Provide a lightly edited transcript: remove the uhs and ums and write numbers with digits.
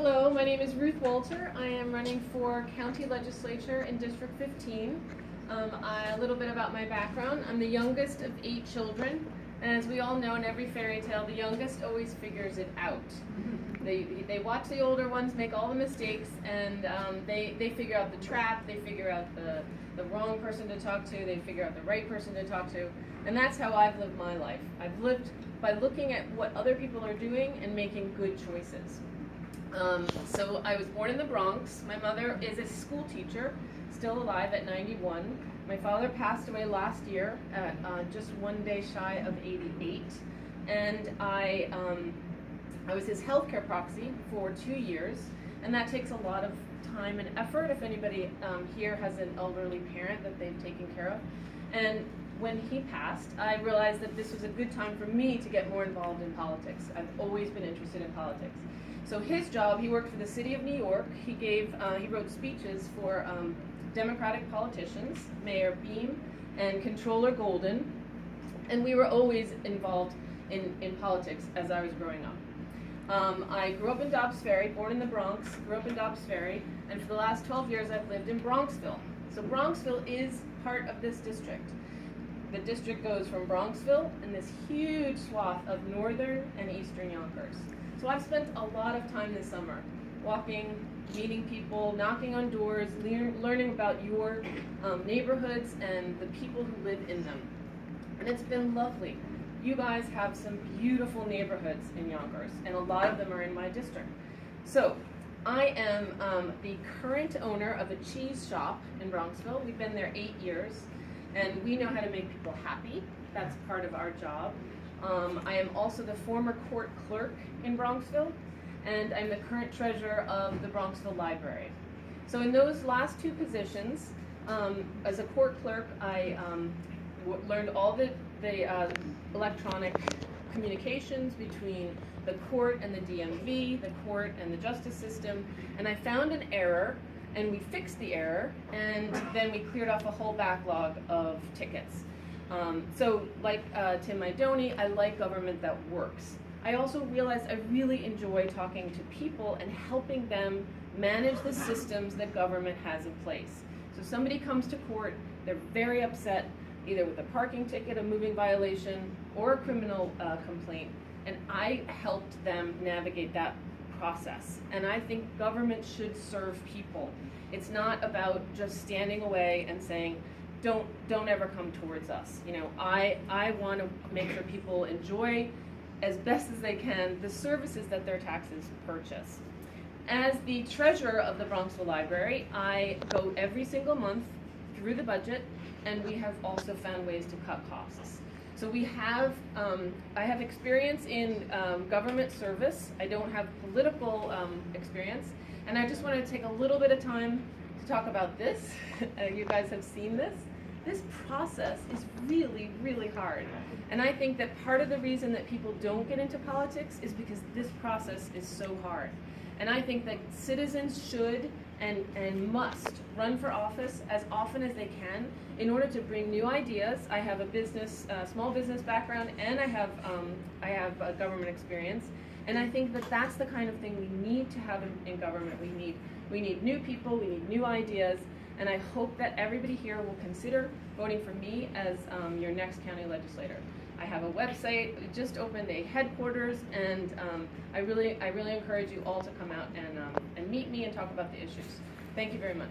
Hello, my name is Ruth Walter. I am running for County Legislature in District 15. A little bit about my background. I'm the youngest of 8 children, and as we all know in every fairy tale, the youngest always figures it out. They watch the older ones make all the mistakes, and they figure out the trap, they figure out the wrong person to talk to, they figure out the right person to talk to, and that's how I've lived my life. I've lived by looking at what other people are doing and making good choices. So I was born in the Bronx. My mother is a school teacher, still alive at 91. My father passed away last year at just one day shy of 88. And I was his healthcare proxy for 2 years, and that takes a lot of time and effort if anybody here has an elderly parent that they've taken care of. And when he passed, I realized that this was a good time for me to get more involved in politics. I've always been interested in politics. So his job, he worked for the city of New York. He wrote speeches for Democratic politicians, Mayor Beam and Controller Golden, and we were always involved in politics as I was growing up. I grew up in Dobbs Ferry, born in the Bronx, grew up in Dobbs Ferry, and for the last 12 years I've lived in Bronxville. So Bronxville is part of this district. The district goes from Bronxville and this huge swath of northern and eastern Yonkers. So I've spent a lot of time this summer walking, meeting people, knocking on doors, learning about your neighborhoods and the people who live in them. And it's been lovely. You guys have some beautiful neighborhoods in Yonkers, and a lot of them are in my district. So I am the current owner of a cheese shop in Bronxville. We've been there 8 years, and we know how to make people happy. That's part of our job. I am also the former court clerk in Bronxville, and I'm the current treasurer of the Bronxville Library. So in those last 2 positions, as a court clerk, I learned all the electronic communications between the court and the DMV, the court and the justice system, and I found an error, and we fixed the error, and then we cleared off a whole backlog of tickets. So like Tim Idoni, I like government that works. I also realized I really enjoy talking to people and helping them manage the systems that government has in place. So somebody comes to court, they're very upset, either with a parking ticket, a moving violation, or a criminal complaint, and I helped them navigate that process. And I think government should serve people. It's not about just standing away and saying, don't ever come towards us. You know, I want to make sure people enjoy as best as they can the services that their taxes purchase. As the treasurer of the Bronxville Library, I go every single month through the budget, and we have also found ways to cut costs. So we have, I have experience in government service. I don't have political experience, and I just want to take a little bit of time to talk about this. You guys have seen this. This process is really, really hard. And I think that part of the reason that people don't get into politics is because this process is so hard. And I think that citizens should and must run for office as often as they can in order to bring new ideas. I have a small business background, and I have a government experience. And I think that that's the kind of thing we need to have in government. We need new people, we need new ideas, and I hope that everybody here will consider voting for me as your next county legislator. I have a website, we just opened a headquarters, and I really encourage you all to come out and meet me and talk about the issues. Thank you very much.